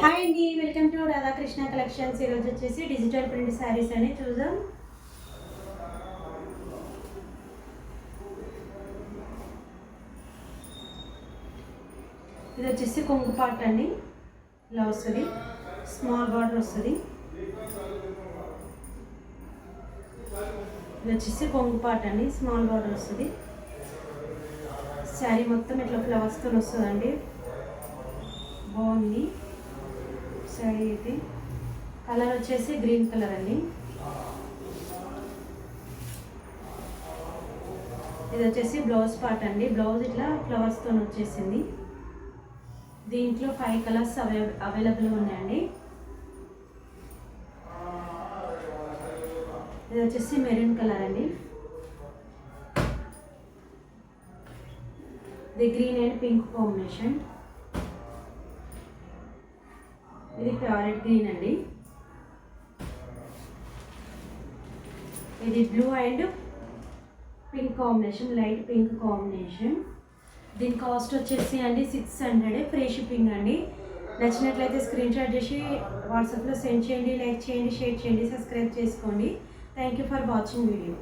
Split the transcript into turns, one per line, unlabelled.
Hi అండి, welcome to Radhakrishna collections. ఈరోజు వచ్చేసి డిజిటల్ ప్రింట్ శారీస్ అని చూద్దాం. ఇది వచ్చేసి కొంగు పార్ట్ అండి. ఇలా వస్తుంది, స్మాల్ బార్డర్ వస్తుంది. ఇది వచ్చేసి కొంగు పార్ట్ అండి, స్మాల్ బార్డర్ వస్తుంది. శారీ మొత్తం ఇట్లా ఫ్లవర్స్తో వస్తుందండి, బాగుంది శారీ అయితే. కలర్ వచ్చేసి గ్రీన్ కలర్ అండి. ఇది వచ్చేసి బ్లౌజ్ పార్ట్ అండి. బ్లౌజ్ ఇట్లా ఫ్లవర్స్తో వచ్చేసింది. దీంట్లో 5 కలర్స్ అవైలబుల్ ఉన్నాయండి. ఇది వచ్చేసి మెరూన్ కలర్ అండి. ఇది గ్రీన్ అండ్ పింక్ కాంబినేషన్. ఇది ప్యారెట్ గ్రీన్ అండి. ఇది blue and pink combination, light pink combination. దీని కాస్ట్ వచ్చేసి అండి 600, ఫ్రీ షిప్పింగ్ అండి. నచ్చినట్లయితే స్క్రీన్ షాట్ చేసి వాట్సాప్లో సెండ్ చేయండి. లైక్ చేయండి, షేర్ చేయండి, సబ్స్క్రైబ్ చేసుకోండి. Thank you for watching video.